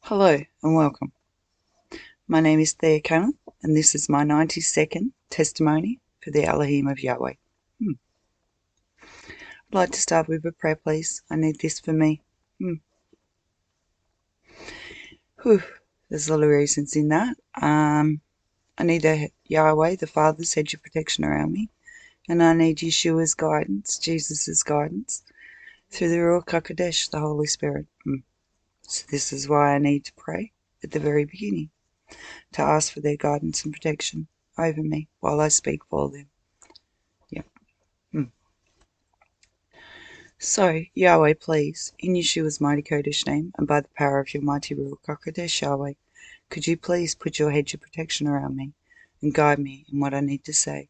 Hello and welcome. My name is Thea Cunliffe and this is my 90-second testimony for the Elohim of Yahweh. I'd like to start with a prayer, please. I need this for me. There's a lot of reasons in that. I need Yahweh, the Father's hedge of protection around me, and I need Yeshua's guidance, Jesus' guidance, through the Ruach HaKodesh, the Holy Spirit. So this is why I need to pray at the very beginning, to ask for their guidance and protection over me while I speak for them. So, Yahweh, please, in Yeshua's mighty Kodesh name, and by the power of your mighty Ruach HaKodesh, Yahweh, could you please put your hedge of protection around me and guide me in what I need to say?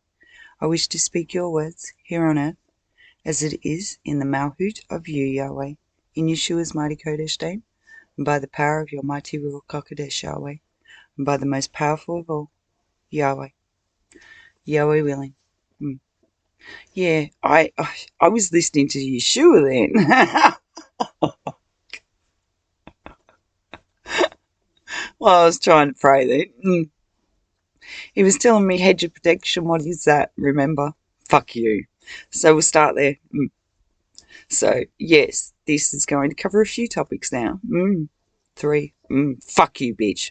I wish to speak your words here on earth, as it is in the Malhut of you, Yahweh, in Yeshua's mighty Kodesh name, and by the power of your mighty Ruach HaKodesh, Yahweh, and by the most powerful of all, Yahweh. Yahweh willing. Yeah, I was listening to Yeshua then. Well, I was trying to pray then. He was telling me hedge of protection. What is that? Remember? Fuck you. So we'll start there. So, yes, this is going to cover a few topics now. 3. Fuck you, bitch.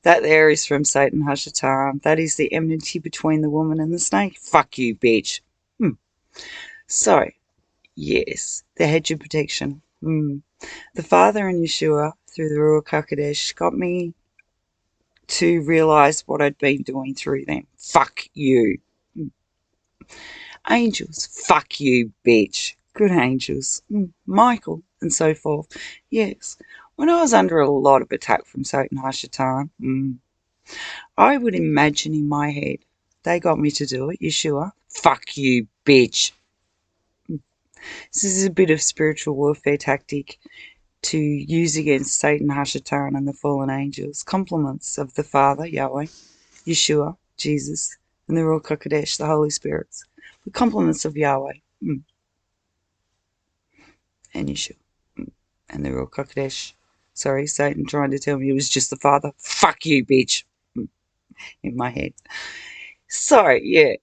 That there is from Satan Hashatan. That is the enmity between the woman and the snake. Fuck you, bitch. So, yes, the hedge of protection. The Father and Yeshua, through the Ruach HaKodesh, got me to realise what I'd been doing through them. Fuck you. Angels, fuck you, bitch. Good angels. Michael, and so forth. Yes, when I was under a lot of attack from Satan Hashatan, I would imagine in my head, they got me to do it, Yeshua. Fuck you, bitch. This is a bit of spiritual warfare tactic to use against Satan, Hashatan, and the fallen angels. Compliments of the Father, Yahweh, Yeshua, Jesus, and the Ruach HaKodesh, the Holy Spirits. The compliments of Yahweh and Yeshua and the Ruach HaKodesh. Sorry, Satan trying to tell me it was just the Father. Fuck you, bitch. In my head. So, yeah.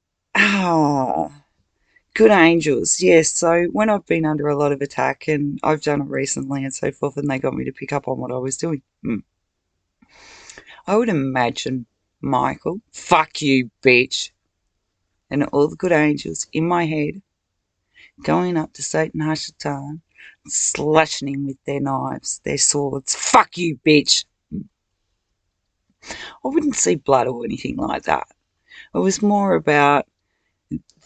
Good angels. Yes, so when I've been under a lot of attack, and I've done it recently and so forth, and they got me to pick up on what I was doing. I would imagine Michael, fuck you, bitch, and all the good angels in my head going up to Satan Hashatan, slashing him with their knives, their swords. Fuck you, bitch. I wouldn't see blood or anything like that. It was more about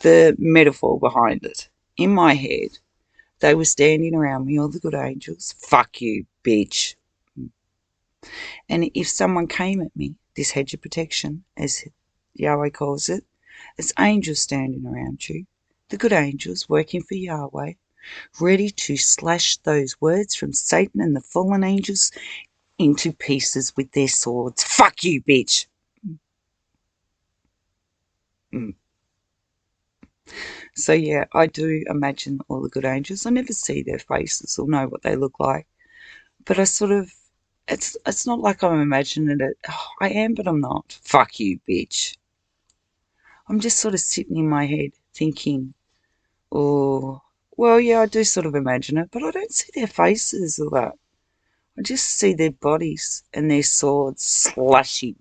the metaphor behind it. In my head, they were standing around me, all the good angels. Fuck you, bitch. And if someone came at me, this hedge of protection, as Yahweh calls it, it's angels standing around you, the good angels working for Yahweh, ready to slash those words from Satan and the fallen angels into pieces with their swords. Fuck you, bitch. So yeah, I do imagine all the good angels. I never see their faces or know what they look like, but I sort of, it's not like I'm imagining it. Oh, I am, but I'm not. Fuck you, bitch. I'm just sort of sitting in my head thinking, oh, well, yeah, I do sort of imagine it, but I don't see their faces or that. I just see their bodies and their swords slashing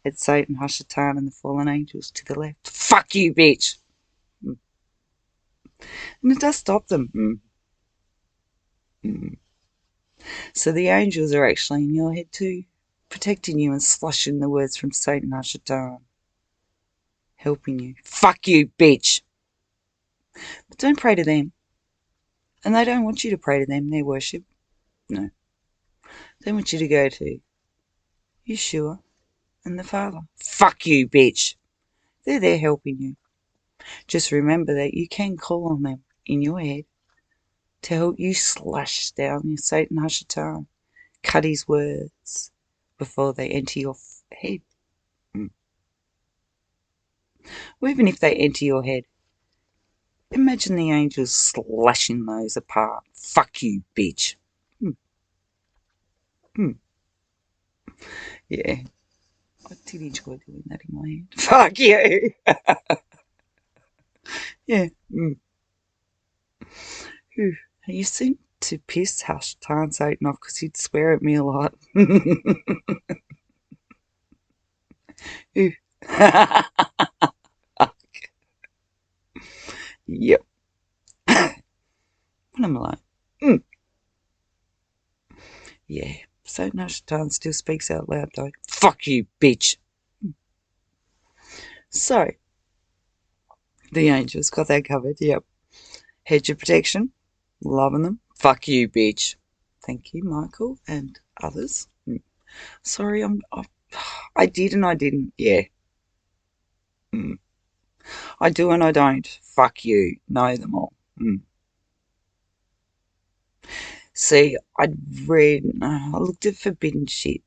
at Satan, Hashatan, and the fallen angels to the left. Fuck you, bitch. And it does stop them. So the angels are actually in your head too, protecting you and slushing the words from Satan, Hashatan, helping you. Fuck you, bitch. But don't pray to them. And they don't want you to pray to them, their worship. No. They want you to go to Yeshua and the Father. Fuck you, bitch. They're there helping you. Just remember that you can call on them in your head to help you slash down your Satan Hashatan, cut his words before they enter your head. Or even if they enter your head, imagine the angels slashing those apart. Fuck you, bitch. Yeah. I did enjoy doing that in my head. Fuck you. Yeah. Phew. You seem to piss Hashtan Satan off because he'd swear at me a lot. Phew. Yep. When I'm like, mm. Yeah. Satan Hashtan still speaks out loud though. Fuck you, bitch. So, the angels got that covered. Yep. Hedge of protection. Loving them. Fuck you, bitch. Thank you, Michael and others. Sorry, I did and I didn't. Yeah. Mm. I do and I don't. Fuck you. Know them all. See, I looked at forbidden shit,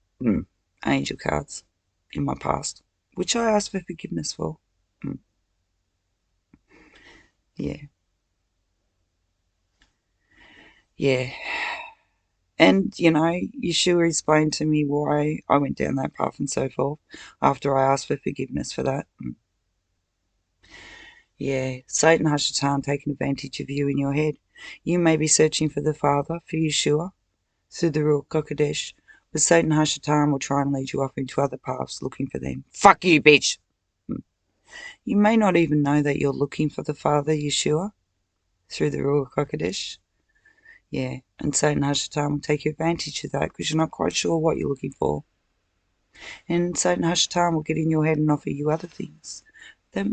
angel cards in my past, which I asked for forgiveness for. Mm, yeah, yeah. And, Yeshua explained to me why I went down that path and so forth after I asked for forgiveness for that. Yeah, Satan Hashatan taking advantage of you in your head. You may be searching for the Father, for Yeshua, through the Ruach Kodesh, but Satan Hashatan will try and lead you off into other paths looking for them. Fuck you, bitch! You may not even know that you're looking for the Father, Yeshua, through the Ruach HaKodesh. Yeah, and Satan Hashatan will take advantage of that because you're not quite sure what you're looking for. And Satan Hashatan will get in your head and offer you other things that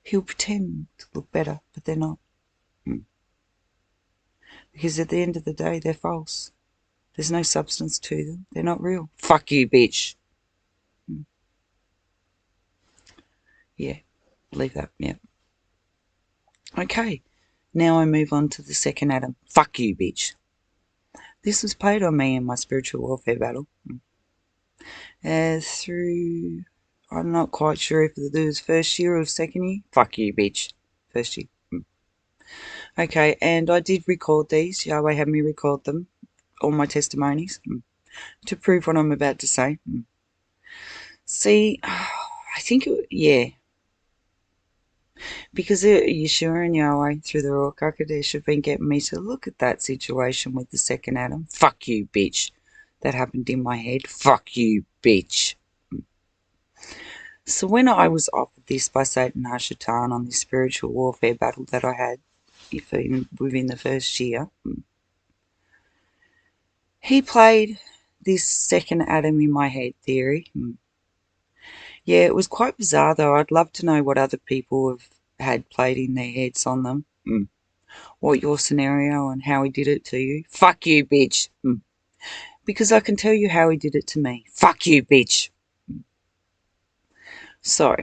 he'll pretend to look better, but they're not. Because at the end of the day, they're false. There's no substance to them. They're not real. Fuck you, bitch. Yeah, leave that. Yeah. Okay, now I move on to the second Adam. Fuck you, bitch. This was played on me in my spiritual warfare battle. Through, I'm not quite sure if it was first year or second year. Fuck you, bitch. First year. Okay, and I did record these. Yahweh had me record them, all my testimonies, to prove what I'm about to say. See, I think, yeah, because Yeshua and Yahweh through the Ruach HaKodesh have been getting me to look at that situation with the second Adam. Fuck you, bitch. That happened in my head. Fuck you, bitch. So when I was offered this by Satan Hashatan on this spiritual warfare battle that I had within the first year, he played this second Adam in my head theory. Yeah, it was quite bizarre though. I'd love to know what other people have had played in their heads on them. What your scenario and how he did it to you. Fuck you, bitch. Because I can tell you how he did it to me. Fuck you, bitch. So,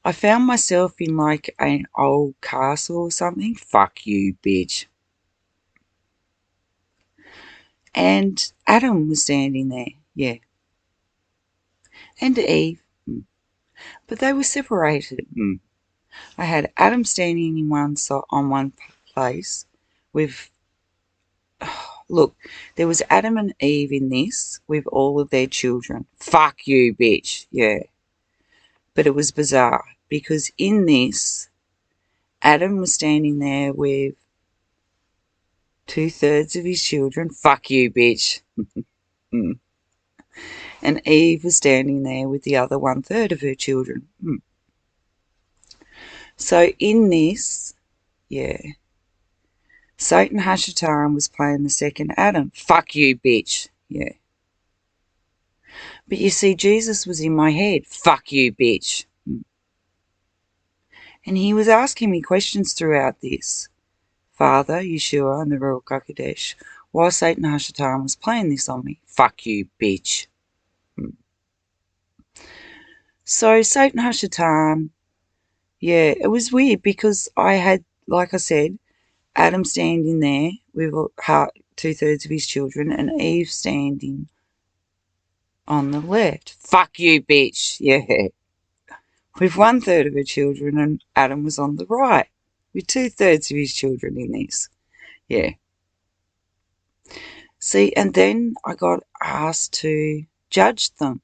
I found myself in like an old castle or something. Fuck you, bitch. And Adam was standing there, yeah. And Eve. But they were separated. I had Adam standing on one place with, look, there was Adam and Eve in this with all of their children. Fuck you, bitch. Yeah. But it was bizarre because in this, Adam was standing there with 2/3 of his children. Fuck you, bitch. And Eve was standing there with the other 1/3 of her children. So in this, yeah, Satan Hashataran was playing the second Adam. Fuck you, bitch. Yeah. But you see, Jesus was in my head. Fuck you, bitch. And he was asking me questions throughout this. Father, Yeshua, and the Ruach HaKodesh, while Satan Hashatan was playing this on me. Fuck you, bitch. So Satan Hashatan, yeah, it was weird because I had, like I said, Adam standing there with 2/3 of his children and Eve standing on the left. Fuck you, bitch. Yeah. With 1/3 of her children and Adam was on the right with 2/3 of his children in this. Yeah. See, and then I got asked to judged them.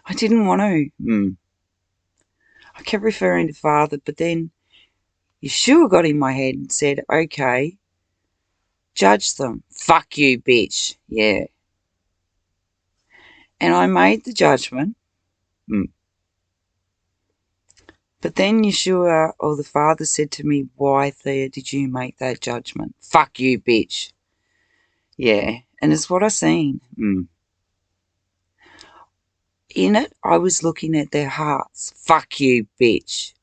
I didn't want to. I kept referring to Father, but then Yeshua got in my head and said, okay, judge them. Fuck you, bitch. Yeah. And I made the judgment. But then Yeshua, or the Father, said to me, why, Thea, did you make that judgment? Fuck you, bitch. Yeah. And it's what I seen. In it, I was looking at their hearts. Fuck you, bitch.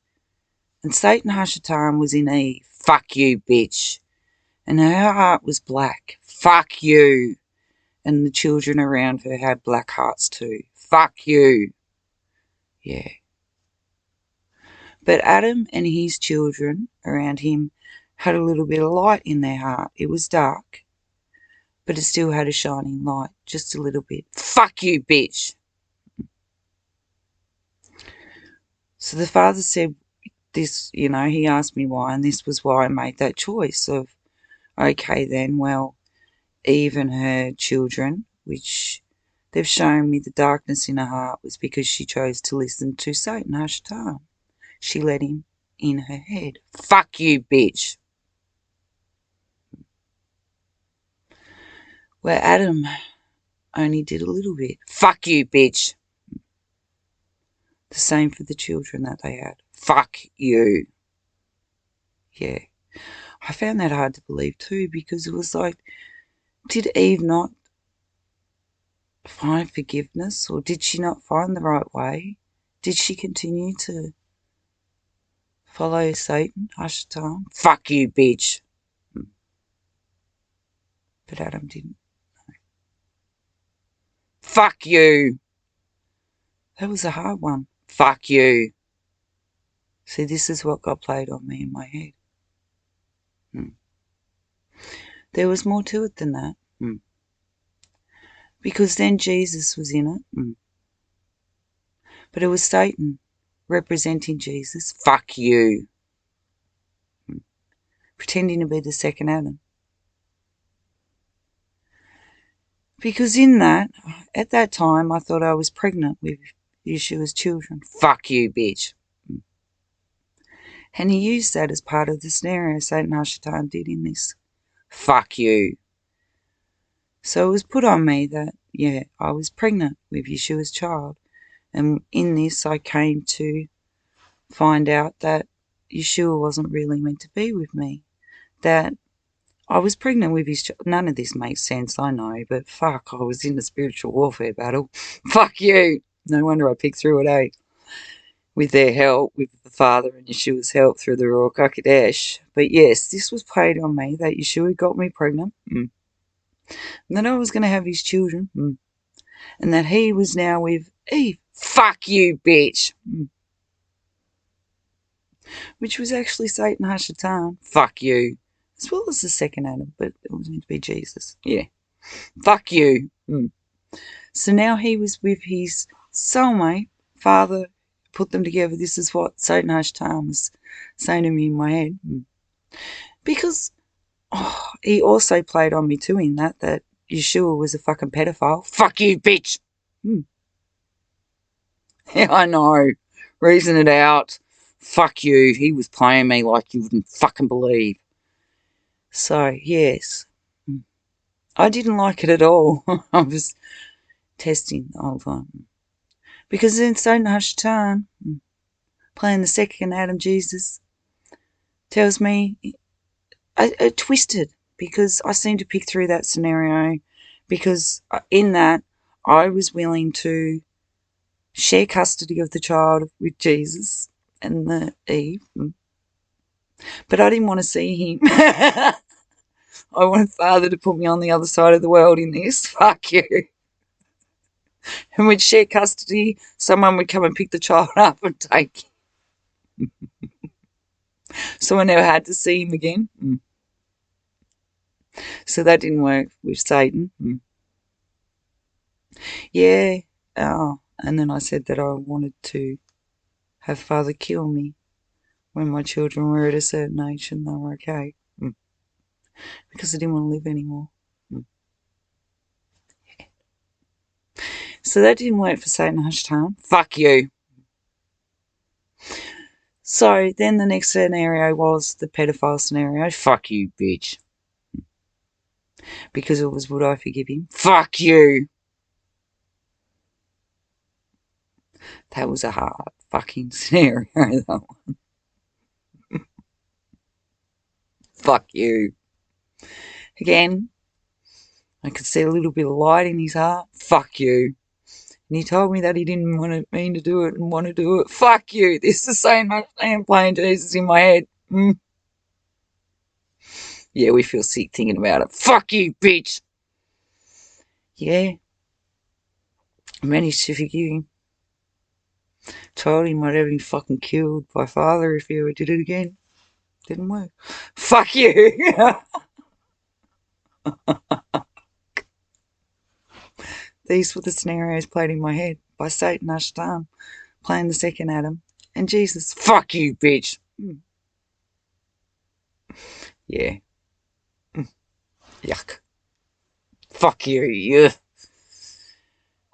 And Satan Hashatan was in Eve. Fuck you, bitch. And her heart was black. Fuck you. And the children around her had black hearts too. Fuck you. Yeah. But Adam and his children around him had a little bit of light in their heart. It was dark, but it still had a shining light, just a little bit. Fuck you, bitch. So the Father said this, he asked me why, and this was why I made that choice of, okay then, well, Eve and her children, which they've shown me the darkness in her heart was because she chose to listen to Satan Hashatan. She let him in her head. Fuck you, bitch. Where Adam only did a little bit. Fuck you, bitch. The same for the children that they had. Fuck you. Yeah. I found that hard to believe too, because it was like, did Eve not find forgiveness, or did she not find the right way? Did she continue to follow Satan, Hashatan? Fuck you, bitch. But Adam didn't. Fuck you. That was a hard one. Fuck you. See, this is what got played on me in my head. There was more to it than that. Because then Jesus was in it. But it was Satan representing Jesus. Fuck you. Pretending to be the second Adam. Because in that, at that time, I thought I was pregnant with Yeshua's children. Fuck you, bitch. And he used that as part of the scenario Satan Hashatan did in this. Fuck you. So it was put on me that, yeah, I was pregnant with Yeshua's child. And in this, I came to find out that Yeshua wasn't really meant to be with me. That I was pregnant with his child. None of this makes sense, I know, but fuck, I was in a spiritual warfare battle. Fuck you. No wonder I picked through it, eh? With their help, with the Father and Yeshua's help through the Ruach HaKodesh. But yes, this was played on me, that Yeshua got me pregnant. And that I was going to have his children. And that he was now with Eve. Fuck you, bitch. Which was actually Satan Hashatan. Fuck you. As well as the second Adam, but it was meant to be Jesus. Yeah. Fuck you. So now he was with his soulmate, Father, put them together. This is what Satan Hashatan was saying to me in my head. Because he also played on me too in that Yeshua was a fucking pedophile. Fuck you, bitch. Yeah, I know. Reason it out. Fuck you. He was playing me like you wouldn't fucking believe. So, yes. I didn't like it at all. I was testing the whole time. Because then Satan Hashatan, playing the second Adam Jesus, tells me I twisted, because I seemed to pick through that scenario, because in that I was willing to share custody of the child with Jesus and the Eve, but I didn't want to see him. I wanted Father to put me on the other side of the world in this. Fuck you. And we'd share custody. Someone would come and pick the child up and take him. So I never had to see him again. So that didn't work with Satan. Yeah. And then I said that I wanted to have Father kill me when my children were at a certain age and they were okay. Because I didn't want to live anymore. So that didn't work for Satan Hashtan. Fuck you. So then the next scenario was the pedophile scenario. Fuck you, bitch. Because it was, would I forgive him? Fuck you. That was a hard fucking scenario, though. Fuck you. Again, I could see a little bit of light in his heart. Fuck you. And he told me that he didn't mean to do it and want to do it. Fuck you. This is the same much I am playing Jesus in my head. Yeah, we feel sick thinking about it. Fuck you, bitch. Yeah. I managed to forgive him. Told him I'd have him fucking killed by father if he ever did it again. Didn't work. Fuck you. These were the scenarios played in my head by Satan Ashtan, playing the second Adam, and Jesus. Fuck you, bitch. Yeah. Yuck. Fuck you. Yeah.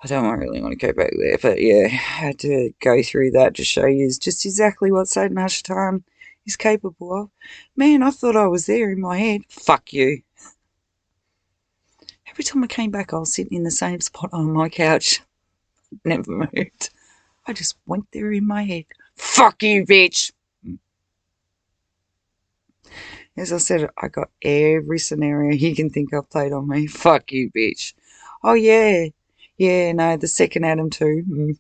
I don't really want to go back there, but yeah, I had to go through that to show you just exactly what Satan Ashtan is capable of. Man, I thought I was there in my head. Fuck you. Every time I came back, I was sitting in the same spot on my couch. Never moved. I just went there in my head. Fuck you, bitch. As I said, I got every scenario you can think of played on me. Fuck you, bitch. Oh, yeah. Yeah, no, the second Adam too.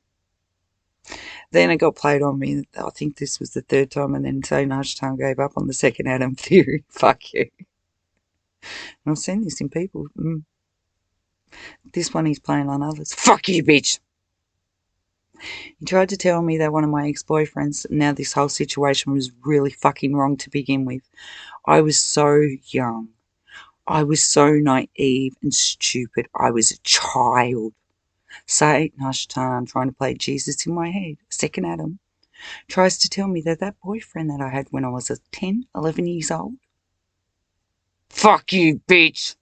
Then it got played on me. I think this was the third time, and then Satan Ashtan gave up on the second Adam theory. Fuck you. And I've seen this in people. This one he's playing on others. Fuck you, bitch. He tried to tell me that one of my ex-boyfriends, now this whole situation was really fucking wrong to begin with. I was so young. I was so naive and stupid. I was a child. Satan Ashtan, trying to play Jesus in my head, second Adam, tries to tell me that that boyfriend that I had when I was 10, 11 years old, fuck you, bitch,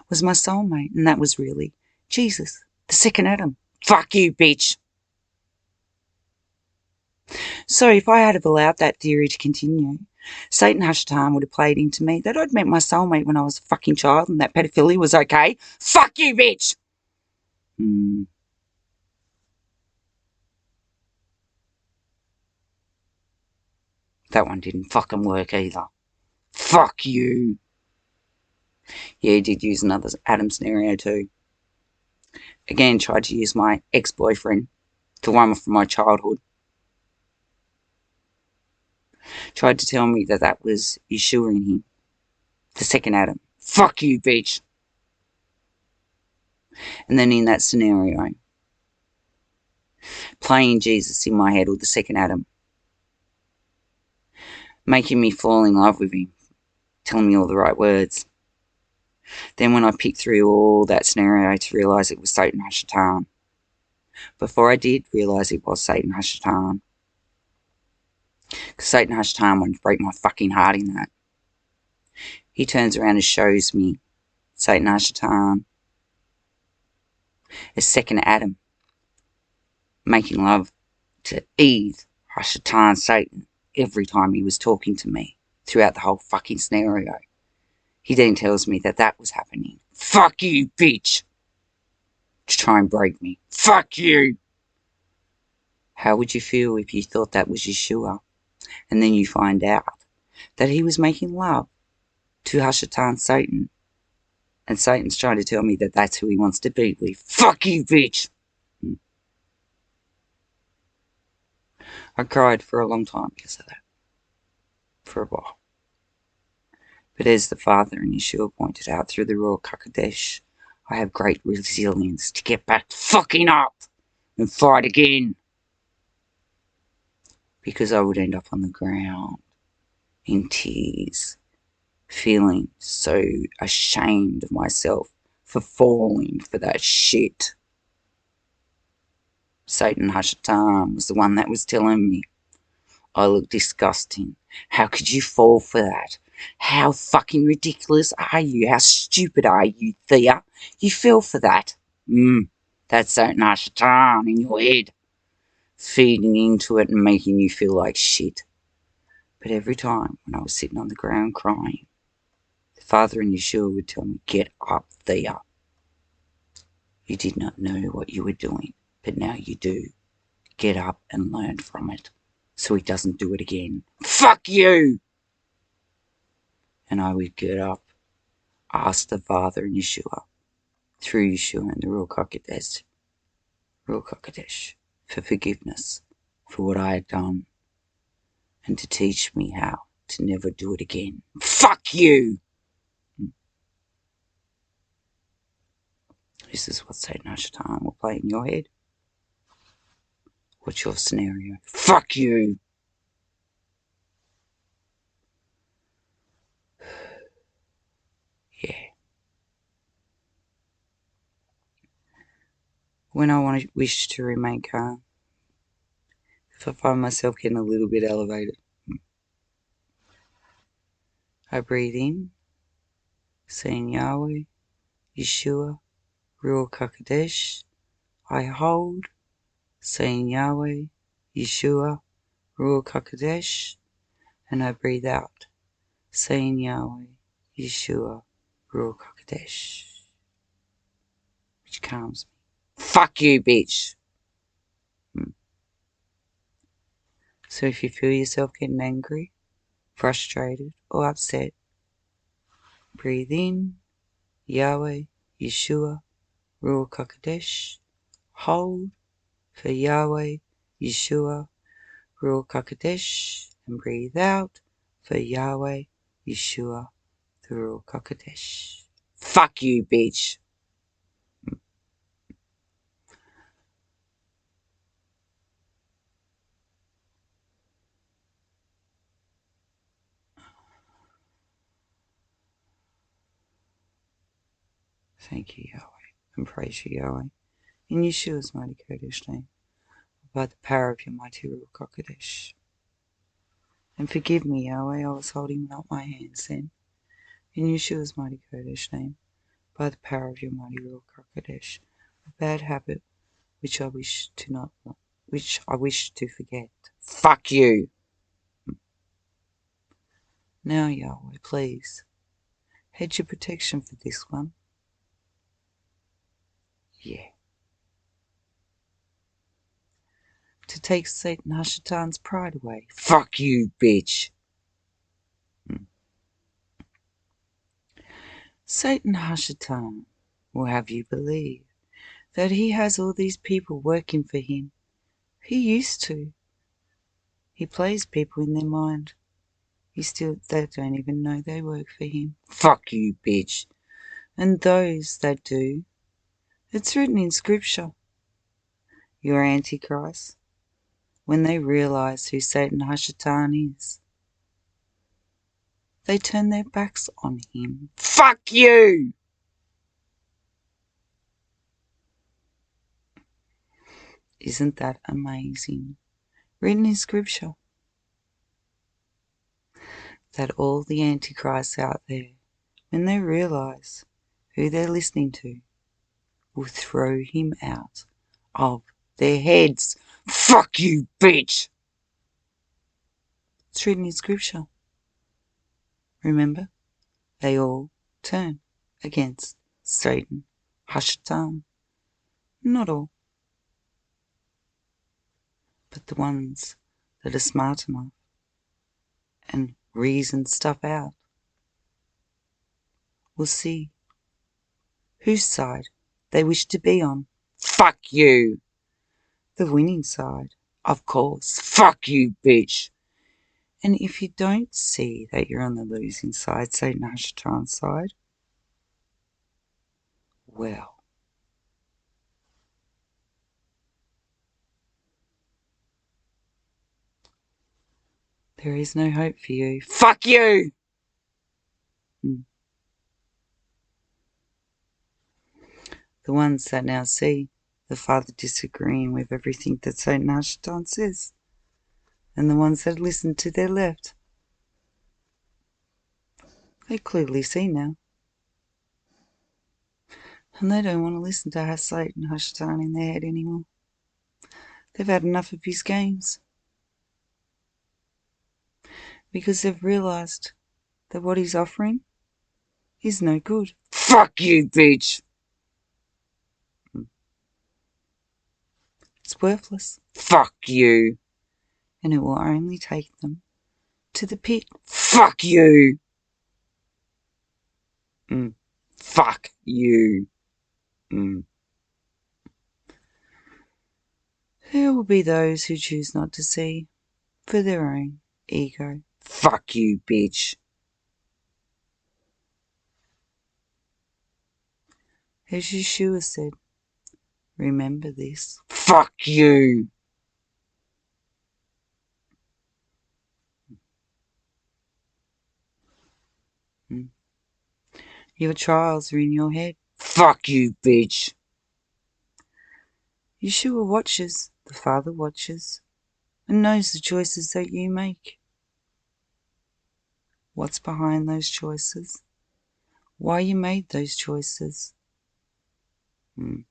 was my soulmate, and that was really Jesus, the second Adam. Fuck you, bitch. So if I had have allowed that theory to continue, Satan Hashtan would have played into me that I'd met my soulmate when I was a fucking child and that pedophilia was okay. Fuck you, bitch! That one didn't fucking work either. Fuck you. Yeah, he did use another Adam scenario too. Again, tried to use my ex-boyfriend, the one from my childhood. Tried to tell me that that was Yeshua in him. The second Adam. Fuck you, bitch. And then in that scenario, playing Jesus in my head, or the second Adam, making me fall in love with him, telling me all the right words. Then when I picked through all that scenario to realise it was Satan Hashatan, before I did realise it was Satan Hashatan, because Satan Hashatan wanted to break my fucking heart in that. He turns around and shows me Satan Hashatan as second Adam, making love to Eve, Hashatan, Satan, every time he was talking to me throughout the whole fucking scenario. He then tells me that that was happening. Fuck you, bitch! To try and break me. Fuck you! How would you feel if you thought that was Yeshua, and then you find out that he was making love to Hashatan, Satan, and Satan's trying to tell me that that's who he wants to be with? Fuck you, bitch! I cried for a long time because of that. For a while. But as the Father and Yeshua pointed out through the Ruach HaKodesh, I have great resilience to get back fucking up and fight again. Because I would end up on the ground in tears, feeling so ashamed of myself for falling for that shit. Satan Hashatan was the one that was telling me I look disgusting. How could you fall for that? How fucking ridiculous are you? How stupid are you, Thea? You fell for that. That's Satan Ashatan in your head, feeding into it and making you feel like shit. But every time when I was sitting on the ground crying, the Father in Yeshua would tell me, get up there. You did not know what you were doing, but now you do. Get up and learn from it, so he doesn't do it again. Fuck you! And I would get up, ask the Father in Yeshua, through Yeshua and the Ruach HaKodesh, for forgiveness for what I had done, and to teach me how to never do it again. Fuck you! This is what Satan Ashatan will play in your head. What's your scenario? Fuck you! Yeah. When I wish to remain calm, if I find myself getting a little bit elevated, I breathe in, saying Yahweh, Yeshua, Ruach HaKodesh. I hold, saying Yahweh, Yeshua, Ruach HaKodesh. And I breathe out, saying Yahweh, Yeshua, Ruach HaKodesh, which calms me. Fuck you, bitch! So if you feel yourself getting angry, frustrated, or upset, breathe in, Yahweh, Yeshua, Ruach HaKodesh. Hold for Yahweh, Yeshua, Ruach HaKodesh. And breathe out for Yahweh, Yeshua, the Ruach HaKodesh. Fuck you, bitch! Thank you, Yahweh, and praise you, Yahweh, in Yeshua's mighty Kodesh name, by the power of your mighty Ruach HaKodesh. And forgive me, Yahweh, I was holding up my hands then, in Yeshua's mighty Kodesh name, by the power of your mighty Ruach HaKodesh, a bad habit which I wish to forget. Fuck you! Now, Yahweh, please, hedge your protection for this one. Yeah. To take Satan Hashatan's pride away. Fuck you, bitch! Satan Hashatan will have you believe that he has all these people working for him. He used to. He plays people in their mind. They don't even know they work for him. Fuck you, bitch. And those that do, it's written in scripture. Your Antichrist, when they realize who Satan Hashatan is, they turn their backs on him. Fuck you! Isn't that amazing? Written in scripture. That all the Antichrists out there, when they realize who they're listening to, will throw him out of their heads. Fuck you, bitch! It's written in scripture. Remember? They all turn against Satan Hashatan. Not all, but the ones that are smart enough and reason stuff out will see whose side they wish to be on. Fuck you! The winning side, of course. Fuck you, bitch! And if you don't see that you're on the losing side, Satan Hashatan's side, well, there is no hope for you. Fuck you! The ones that now see the Father disagreeing with everything that Satan Hashatan says, and the ones that listen to their left, they clearly see now. And they don't want to listen to Satan Hashatan in their head anymore. They've had enough of his games. Because they've realised that what he's offering is no good. Fuck you, bitch! It's worthless. Fuck you! And it will only take them to the pit. Fuck you! Fuck you! There will be those who choose not to see for their own ego. Fuck you, bitch! As Yeshua said, remember this. Fuck you! Your trials are in your head. Fuck you, bitch! Yeshua watches, the Father watches, and knows the choices that you make. What's behind those choices? Why you made those choices? Do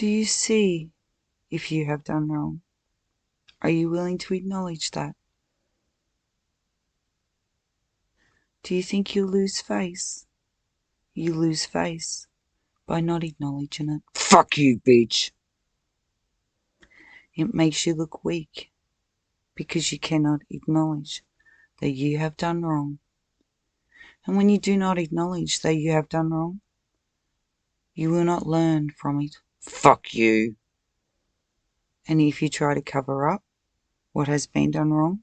you see if you have done wrong? Are you willing to acknowledge that? Do you think you'll lose face? You lose face by not acknowledging it. Fuck you, bitch! It makes you look weak because you cannot acknowledge that you have done wrong. And when you do not acknowledge that you have done wrong, you will not learn from it. Fuck you! And if you try to cover up what has been done wrong,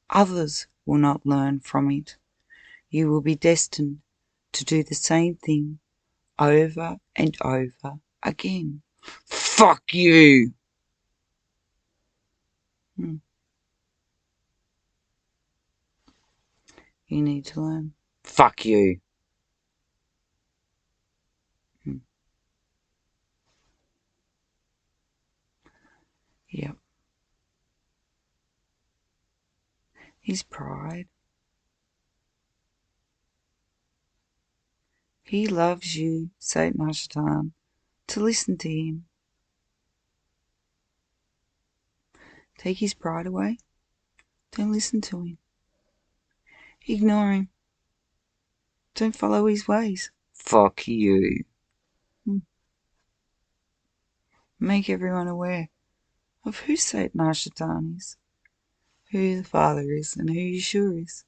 others will not learn from it. You will be destined to do the same thing over and over again. Fuck you! You need to learn. Fuck you. Yep. His pride. He loves you, Satan Hashatan, to listen to him. Take his pride away. Don't listen to him. Ignore him. Don't follow his ways. Fuck you. Make everyone aware of who Satan Hashatan is, who the Father is, and who Yeshua is,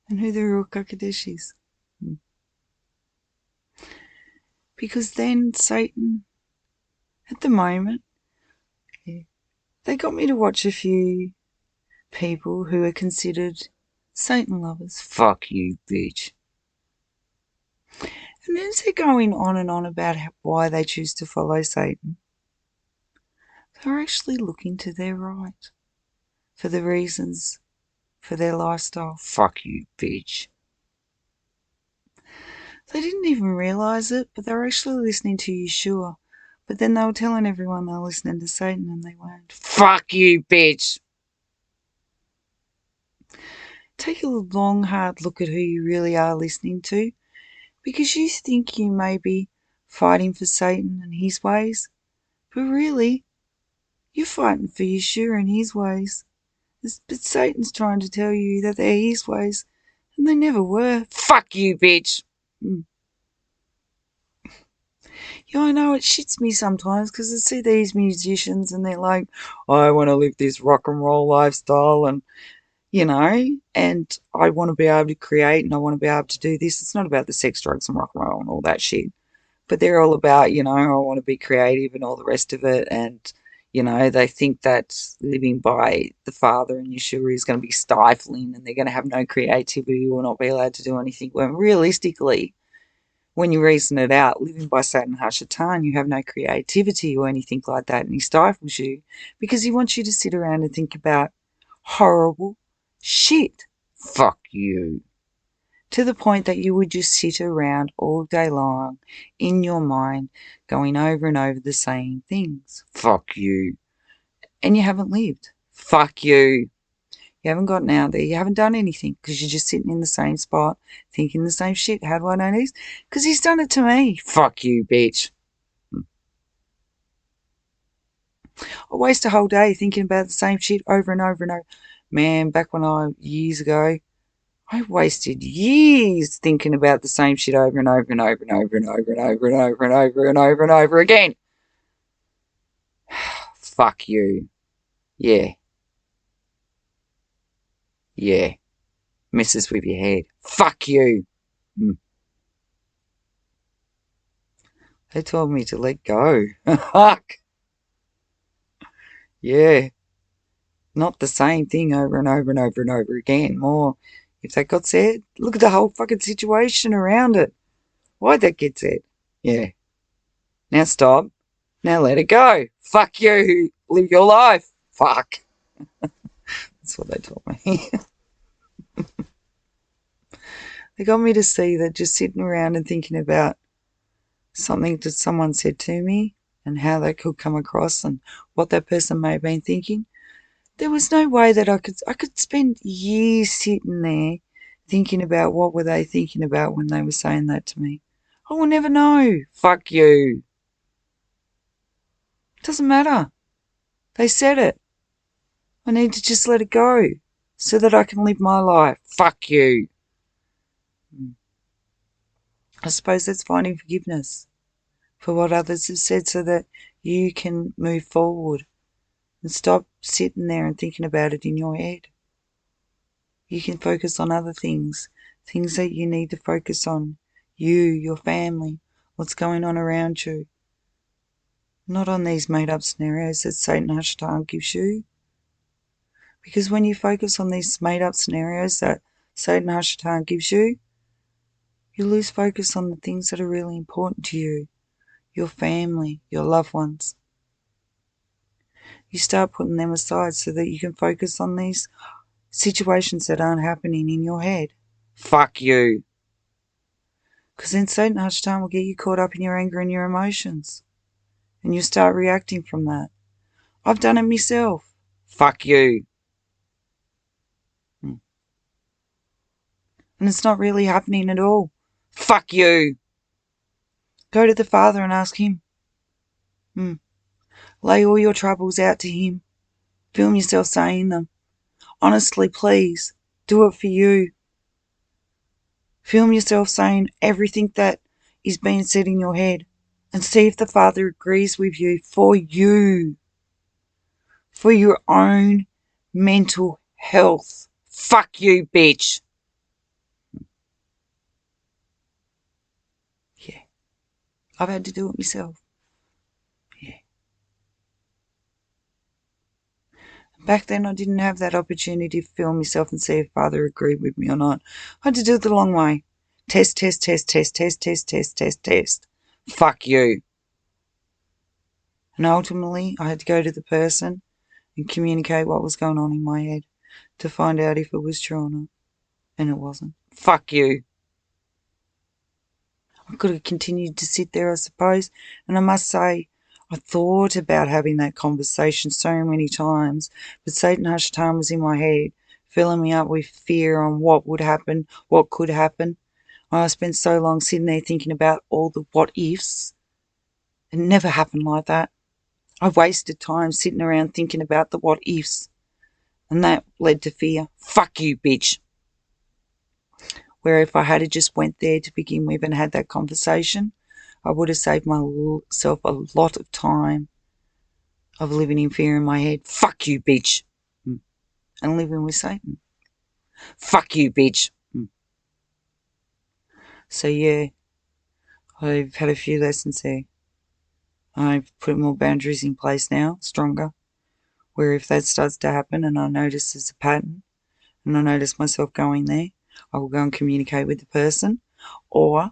and who the Ruach HaKodesh is. Because then Satan, at the moment, they got me to watch a few people who are considered Satan lovers. Fuck you, bitch. And as they're going on and on about why they choose to follow Satan, they're actually looking to their right for the reasons for their lifestyle. Fuck you, bitch. They didn't even realise it, but they were actually listening to Yeshua. But then they were telling everyone they were listening to Satan and they weren't. Fuck you, bitch. Take a long, hard look at who you really are listening to, because you think you may be fighting for Satan and his ways, but really, you're fighting for Yeshua and his ways. But Satan's trying to tell you that they're his ways, and they never were. Fuck you, bitch. Yeah, I know, it shits me sometimes because I see these musicians and they're like, I want to live this rock and roll lifestyle and, and I want to be able to create and I want to be able to do this. It's not about the sex, drugs and rock and roll and all that shit. But they're all about, I want to be creative and all the rest of it. And, they think that living by the Father and Yeshua is going to be stifling and they're going to have no creativity or not be allowed to do anything. When realistically, when you reason it out, living by Satan Hashatan, you have no creativity or anything like that, and he stifles you because he wants you to sit around and think about horrible shit. Fuck you. To the point that you would just sit around all day long in your mind going over and over the same things. Fuck you. And you haven't lived. Fuck you. You You haven't gotten out there. You haven't done anything because you're just sitting in the same spot thinking the same shit. How do I know this? Because he's done it to me. Fuck you, bitch. I waste a whole day thinking about the same shit over and over and over. Man, back years ago, I wasted years thinking about the same shit over and over and over and over and over and over and over and over and over and over again. Fuck you. Yeah. Yeah. Messes with your head. Fuck you. They told me to let go. Fuck. Yeah. Not the same thing over and over and over and over again. More, if that got said, look at the whole fucking situation around it. Why'd that get said? Yeah. Now stop. Now let it go. Fuck you. Live your life. Fuck. That's what they told me. They got me to see that just sitting around and thinking about something that someone said to me and how that could come across and what that person may have been thinking. There was no way that I could spend years sitting there thinking about what were they thinking about when they were saying that to me. I will never know. Fuck you. It doesn't matter. They said it. I need to just let it go so that I can live my life. Fuck you. I suppose that's finding forgiveness for what others have said so that you can move forward and stop sitting there and thinking about it in your head. You can focus on other things, things that you need to focus on. You, your family, what's going on around you. Not on these made-up scenarios that Satan Hashatan gives you. Because when you focus on these made-up scenarios that Satan Hashatan gives you, you lose focus on the things that are really important to you. Your family, your loved ones. You start putting them aside so that you can focus on these situations that aren't happening in your head. Fuck you. Because then Satan Hashatan will get you caught up in your anger and your emotions. And you start reacting from that. I've done it myself. Fuck you. And it's not really happening at all. Fuck you. Go to the Father and ask him. Lay all your troubles out to him. Film yourself saying them. Honestly, please, do it for you. Film yourself saying everything that is being said in your head and see if the Father agrees with you for you. For your own mental health. Fuck you, bitch. Yeah. I've had to do it myself. Yeah. Back then I didn't have that opportunity to film myself and see if Father agreed with me or not. I had to do it the long way. Test, test, test, test, test, test, test, test, test. Fuck you. And ultimately I had to go to the person and communicate what was going on in my head to find out if it was true or not. And it wasn't. Fuck you. I could have continued to sit there, I suppose, and I must say, I thought about having that conversation so many times, but Satan Hashatan was in my head, filling me up with fear on what would happen, what could happen. I spent so long sitting there thinking about all the what ifs. It never happened like that. I wasted time sitting around thinking about the what ifs, and that led to fear. Fuck you, bitch. Where if I had just went there to begin with and had that conversation, I would have saved myself a lot of time of living in fear in my head. Fuck you, bitch. And living with Satan. Fuck you, bitch. So yeah, I've had a few lessons there. I've put more boundaries in place now, stronger, where if that starts to happen and I notice there's a pattern and I notice myself going there, I will go and communicate with the person, or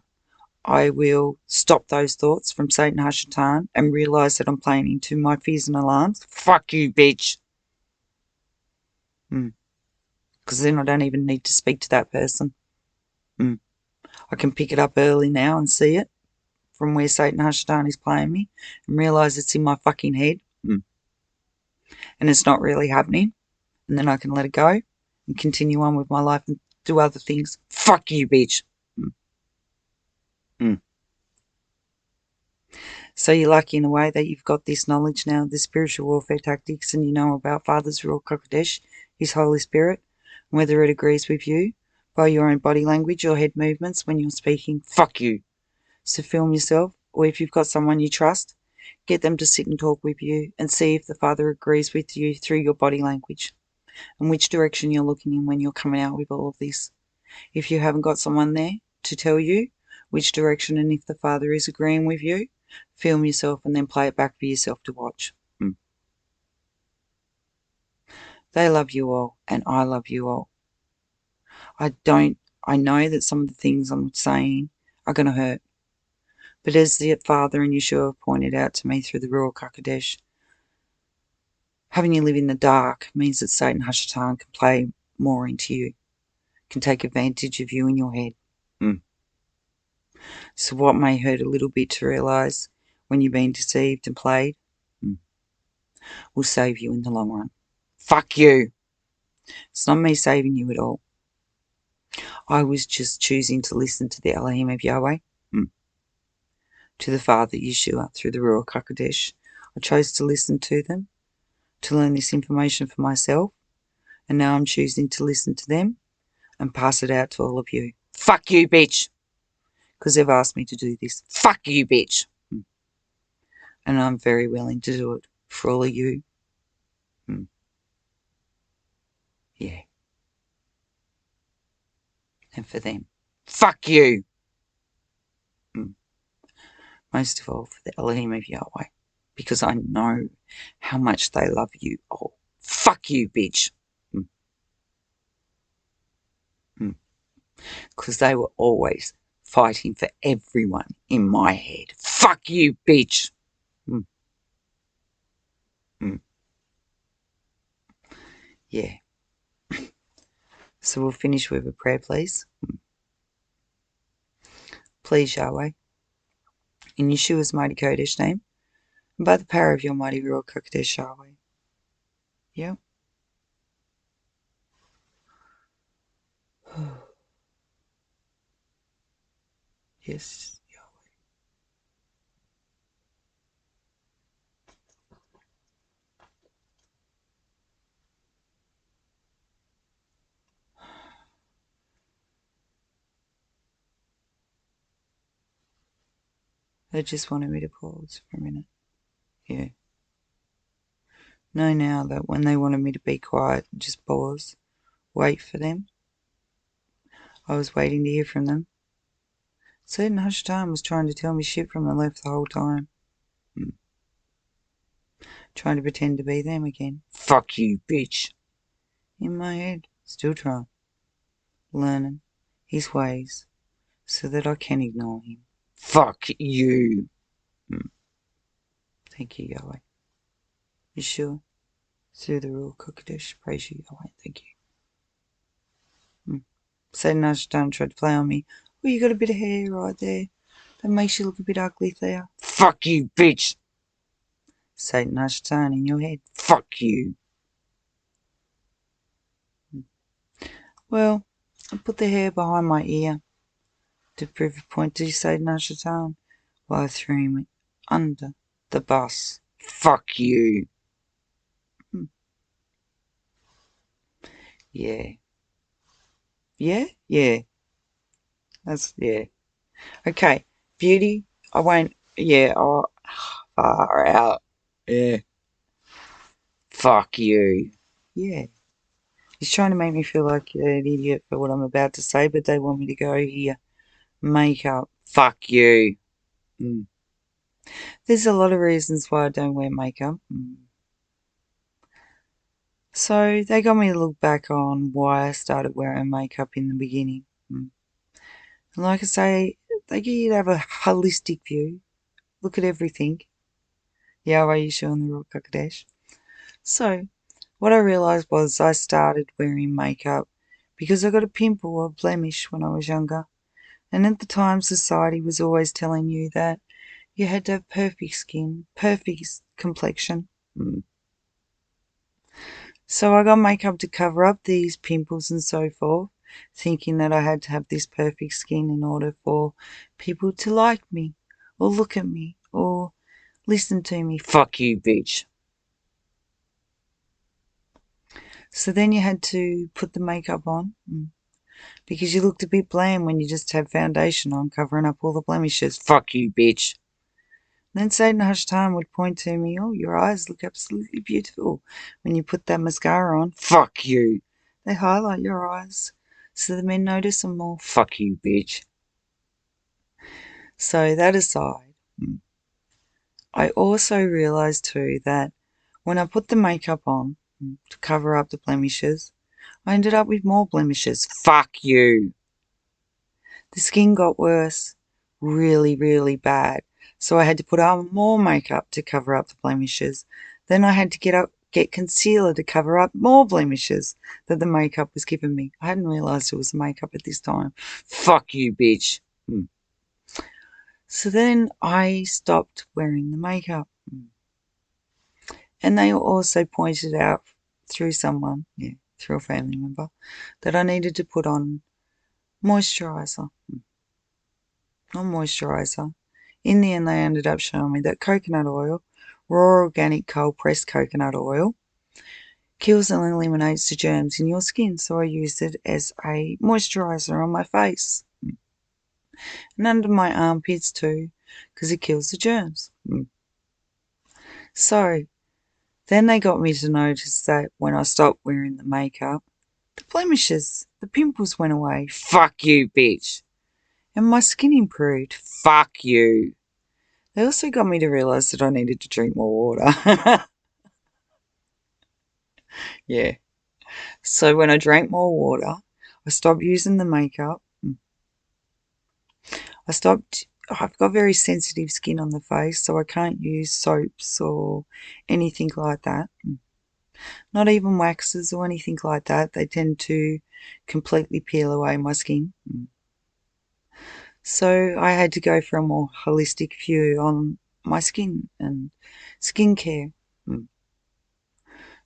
I will stop those thoughts from Satan Hashatan and realise that I'm playing into my fears and alarms. Fuck you, bitch. Because then I don't even need to speak to that person. I can pick it up early now and see it from where Satan Hashatan is playing me and realise it's in my fucking head and it's not really happening, and then I can let it go and continue on with my life and do other things. Fuck you, bitch. Mm. Mm. So you're lucky in a way that you've got this knowledge now, the spiritual warfare tactics, and you know about Father's Ruach HaKodesh, His Holy Spirit, whether it agrees with you by your own body language or head movements when you're speaking. Fuck you. So film yourself, or if you've got someone you trust, get them to sit and talk with you and see if the Father agrees with you through your body language and which direction you're looking in when you're coming out with all of this. If you haven't got someone there to tell you which direction and if the Father is agreeing with you, film yourself and then play it back for yourself to watch. They love you all, and I love you all. I know that some of the things I'm saying are going to hurt. But as the Father and Yeshua pointed out to me through the Ruach HaKodesh, having you live in the dark means that Satan Hashatan can play more into you, can take advantage of you in your head. So what may hurt a little bit to realise when you've been deceived and played will save you in the long run. Fuck you. It's not me saving you at all. I was just choosing to listen to the Elohim of Yahweh, to the Father Yeshua through the Ruach HaKodesh. I chose to listen to them, to learn this information for myself, and now I'm choosing to listen to them and pass it out to all of you. Fuck you, bitch! Because they've asked me to do this. Fuck you, bitch! And I'm very willing to do it for all of you. Yeah. And for them. Fuck you! Most of all for the Elohim of Yahweh. Because I know how much they love you all. Fuck you, bitch! Because they were always fighting for everyone in my head. Fuck you, bitch! Yeah. So we'll finish with a prayer, please. Please, Yahweh, in Yeshua's mighty Kodesh name, and by the power of your mighty Ruach HaKodesh, Yahweh. Yeah. Yes, Yahweh. They just wanted me to pause for a minute. Yeah. Know now that when they wanted me to be quiet and just pause, wait for them, I was waiting to hear from them. Certain Hush Time was trying to tell me shit from the left the whole time. Trying to pretend to be them again. Fuck you, bitch. In my head, still trying. Learning his ways so that I can ignore him. Fuck you. Thank you, Yahweh. Yeshua, through the Ruach HaKodesh, praise you, Yahweh. Thank you. Satan Ashton tried to play on me. Well, you got a bit of hair right there. That makes you look a bit ugly there. Fuck you, bitch. Satan Ashton in your head. Fuck you. Well, I put the hair behind my ear to prove a point to Satan Ashton while I threw him under the bus. Fuck you. Yeah. Yeah? Yeah. That's, yeah. Okay. Beauty, I won't, yeah, oh, far out. Yeah. Fuck you. Yeah. He's trying to make me feel like an idiot for what I'm about to say, but they want me to go here. Makeup. Fuck you. There's a lot of reasons why I don't wear makeup. So they got me to look back on why I started wearing makeup in the beginning. And like I say, they get you to have a holistic view. Look at everything. Yahweh Yeshua and the Ruach HaKodesh. So what I realised was I started wearing makeup because I got a pimple or blemish when I was younger. And at the time, society was always telling you that you had to have perfect skin, perfect complexion. So I got makeup to cover up these pimples and so forth, thinking that I had to have this perfect skin in order for people to like me, or look at me, or listen to me. Fuck you, bitch. So then you had to put the makeup on, because you looked a bit bland when you just had foundation on, covering up all the blemishes. Fuck you, bitch. Then Satan Time would point to me, oh, your eyes look absolutely beautiful when you put that mascara on. Fuck you. They highlight your eyes so the men notice them more. Fuck you, bitch. So that aside, I also realised too that when I put the makeup on to cover up the blemishes, I ended up with more blemishes. Fuck you. The skin got worse, really, really bad. So I had to put on more makeup to cover up the blemishes. Then I had to get concealer to cover up more blemishes that the makeup was giving me. I hadn't realised it was the makeup at this time. Fuck you, bitch. So then I stopped wearing the makeup. And they also pointed out through someone, through a family member, that I needed to put on moisturiser. Not moisturiser. In the end, they ended up showing me that coconut oil, raw organic cold pressed coconut oil, kills and eliminates the germs in your skin. So I used it as a moisturiser on my face and under my armpits too, because it kills the germs. So then they got me to notice that when I stopped wearing the makeup, the blemishes, the pimples went away. Fuck you, bitch. And my skin improved. Fuck you. They also got me to realise that I needed to drink more water. Yeah. So when I drank more water, I stopped using the makeup. I've got very sensitive skin on the face, so I can't use soaps or anything like that. Not even waxes or anything like that. They tend to completely peel away my skin. So I had to go for a more holistic view on my skin and skincare.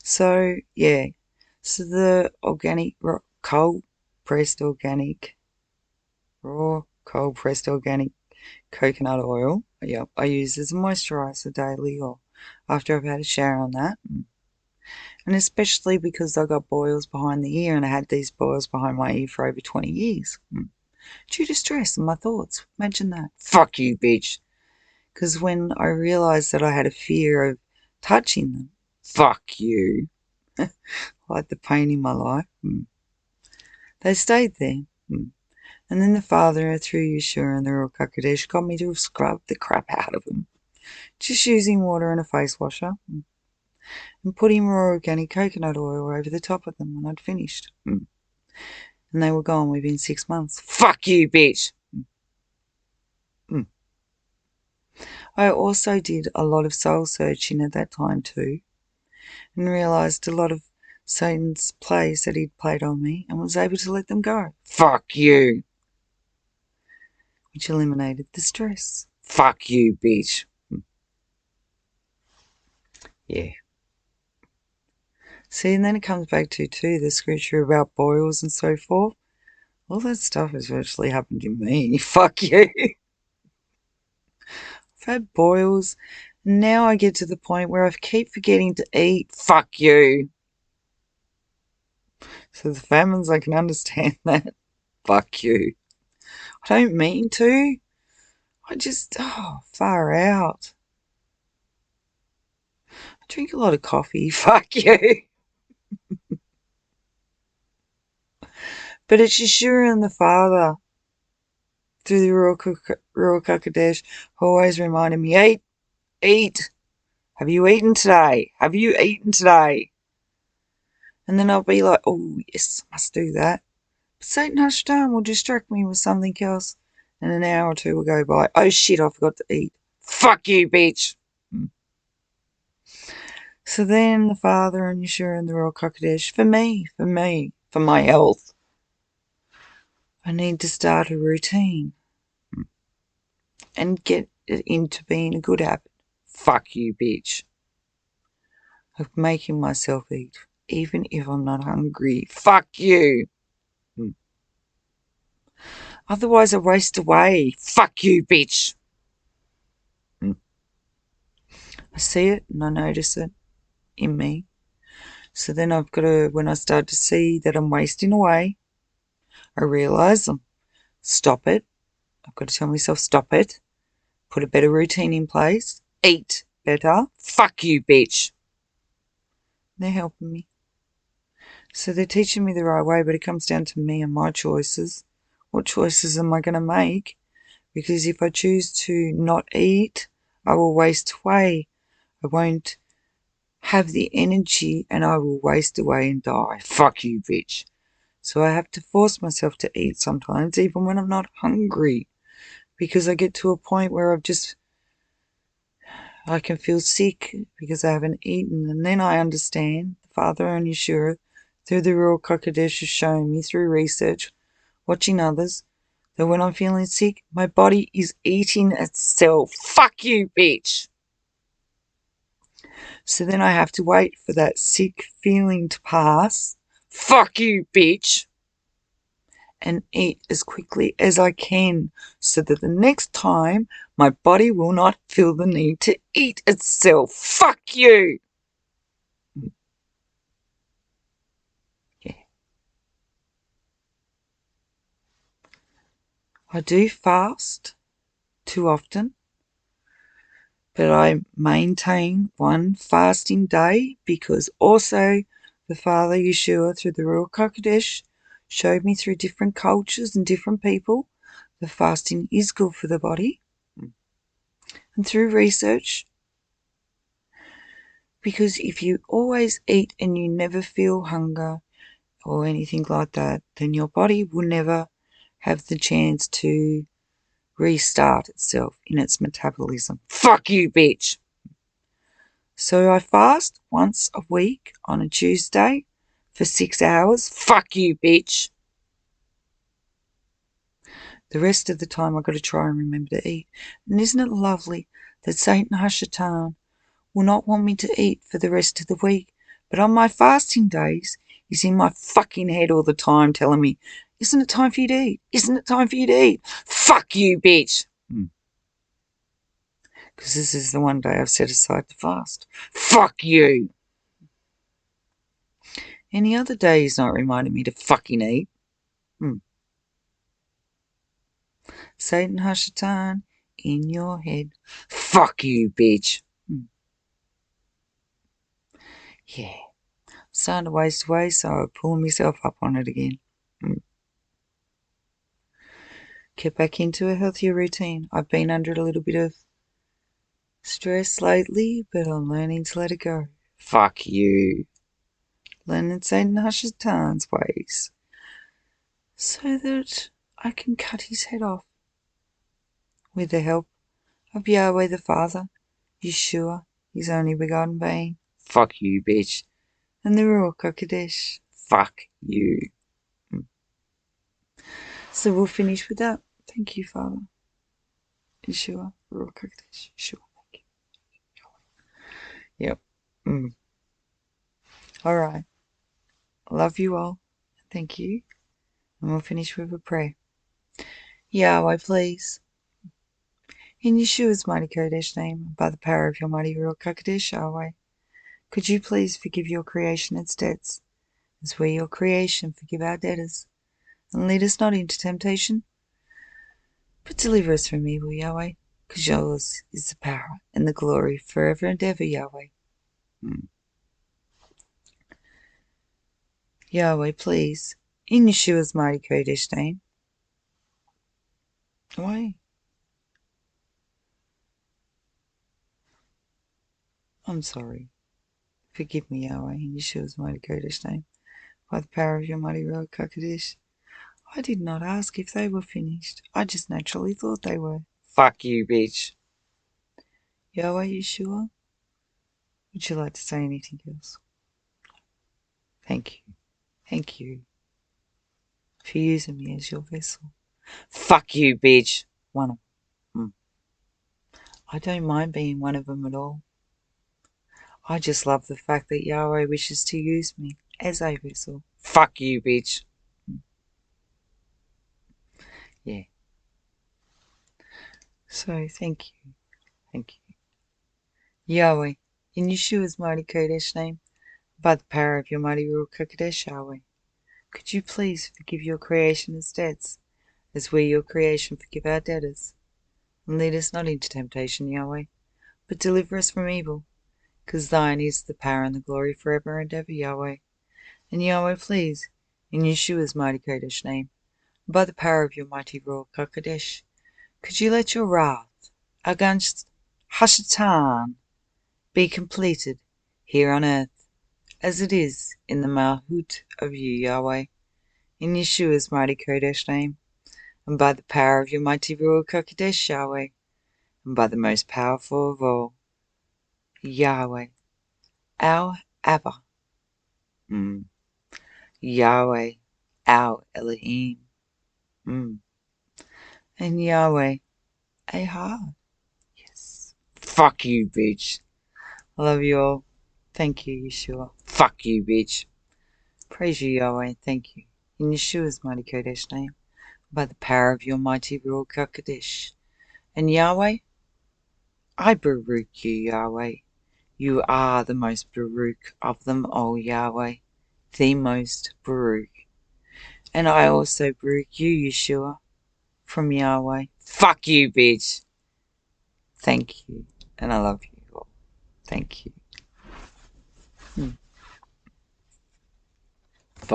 So, yeah. So the organic, cold pressed organic, raw cold pressed organic coconut oil, yep, I use as a moisturiser daily or after I've had a shower on that. And especially because I got boils behind the ear and I had these boils behind my ear for over 20 years. Due to stress and my thoughts. Imagine that. Fuck you, bitch. Because when I realised that I had a fear of touching them, fuck you, like the pain in my life, they stayed there. And then the father, through Yeshua and the Ruach HaKodesh, got me to scrub the crap out of them, just using water and a face washer, and putting raw organic coconut oil over the top of them when I'd finished. And they were gone within 6 months. Fuck you, bitch! I also did a lot of soul searching at that time too, and realised a lot of Satan's plays that he'd played on me and was able to let them go. Fuck you! Which eliminated the stress. Fuck you, bitch. Yeah. See, and then it comes back to, too, the scripture about boils and so forth. All that stuff has virtually happened to me. Fuck you. I've had boils. Now I get to the point where I keep forgetting to eat. Fuck you. So the famines, I can understand that. Fuck you. I don't mean to. I just, far out. I drink a lot of coffee. Fuck you. But it's Yeshua and the Father through the Ruach HaKodesh who always reminded me, eat. Have you eaten today? Have you eaten today? And then I'll be like, oh, yes, must do that. But Satan Hashtam will distract me with something else. And an hour or two will go by. Oh, shit, I forgot to eat. Fuck you, bitch. So then the Father and Yeshua and the Ruach HaKodesh, for my health, I need to start a routine and get it into being a good habit. Fuck you, bitch. Of making myself eat. even if I'm not hungry. Fuck you. Otherwise I waste away. Fuck you, bitch. I see it and I notice it in me. So then I've got to, when I start to see that I'm wasting away, I realise stop it. I've got to tell myself, stop it. Put a better routine in place. Eat better. Fuck you, bitch. They're helping me. So they're teaching me the right way, but it comes down to me and my choices. What choices am I going to make? Because if I choose to not eat, I will waste away. I won't have the energy and I will waste away and die. Fuck you, bitch. So I have to force myself to eat sometimes, even when I'm not hungry. Because I get to a point where I can feel sick because I haven't eaten. And then I understand, Father and Yeshua, through the Ruach HaKodesh, is showing me through research, watching others, that when I'm feeling sick, my body is eating itself. Fuck you, bitch. So then I have to wait for that sick feeling to pass. Fuck you, bitch. And eat as quickly as I can so that the next time my body will not feel the need to eat itself. Fuck you. Yeah. I do fast too often, but I maintain one fasting day because also the Father Yeshua through the Ruach HaKodesh showed me through different cultures and different people the fasting is good for the body. And through research, because if you always eat and you never feel hunger or anything like that, then your body will never have the chance to restart itself in its metabolism. Fuck you, bitch. So I fast once a week on a Tuesday for 6 hours. Fuck you, bitch. The rest of the time I've got to try and remember to eat. And isn't it lovely that Satan Hashatan will not want me to eat for the rest of the week, but on my fasting days, he's in my fucking head all the time telling me, isn't it time for you to eat? Isn't it time for you to eat? Fuck you, bitch. Because this is the one day I've set aside to fast. Fuck you. Any other day he's not reminding me to fucking eat. Satan Hashatan in your head. Fuck you, bitch. Yeah. Starting to waste away, so I pull myself up on it again. Get back into a healthier routine. I've been under a little bit of stress lately, but I'm learning to let it go. Fuck you. Learning Satan Hashatan's ways. So that I can cut his head off. With the help of Yahweh the Father, Yeshua, his only begotten being. Fuck you, bitch. And the Ruach HaKodesh. Fuck you. So we'll finish with that. Thank you, Father. Yeshua, Ruach HaKodesh, Yeshua. Thank you. Yep. All right. Love you all. Thank you. And we'll finish with a prayer. Yahweh, please. In Yeshua's mighty Kodesh name, by the power of your mighty Ruach HaKodesh, Yahweh, could you please forgive your creation its debts, as we, your creation, forgive our debtors, and lead us not into temptation, but deliver us from evil, Yahweh, because yours is the power and the glory forever and ever, Yahweh. Yahweh, please, in Yeshua's mighty Kodesh name. Why? I'm sorry. Forgive me, Yahweh, in Yeshua's mighty Kodesh name. By the power of your mighty Ruach HaKodesh. I did not ask if they were finished. I just naturally thought they were. Fuck you, bitch. Yahweh Yeshua, would you like to say anything else? Thank you. Thank you for using me as your vessel. Fuck you, bitch. One of them. I don't mind being one of them at all. I just love the fact that Yahweh wishes to use me as a vessel. Fuck you, bitch. Yeah. So, thank you. Thank you. Yahweh, in Yeshua's mighty Kodesh name, by the power of your mighty Ruach HaKodesh, Yahweh, could you please forgive your creation as debts, as we, your creation, forgive our debtors? And lead us not into temptation, Yahweh, but deliver us from evil, because thine is the power and the glory forever and ever, Yahweh. And Yahweh, please, in Yeshua's mighty Kodesh name, by the power of your mighty Ruach HaKodesh, could you let your wrath against Hashatan be completed here on earth, as it is in the Malhut of you, Yahweh, in Yeshua's mighty Kodesh name, and by the power of your mighty Ruach HaKodesh, Yahweh, and by the most powerful of all, Yahweh, our Abba, Yahweh, our Elohim, and Yahweh, Ahad. Yes. Fuck you, bitch. I love you all. Thank you, Yeshua. Fuck you, bitch. Praise you, Yahweh. Thank you. In Yeshua's mighty Kodesh name, by the power of your mighty Ruach HaKodesh. And Yahweh, I Baruch you, Yahweh. You are the most Baruch of them all, Yahweh. The most Baruch. And I also Baruch you, Yeshua, from Yahweh. Fuck you, bitch. Thank you. And I love you all. Thank you.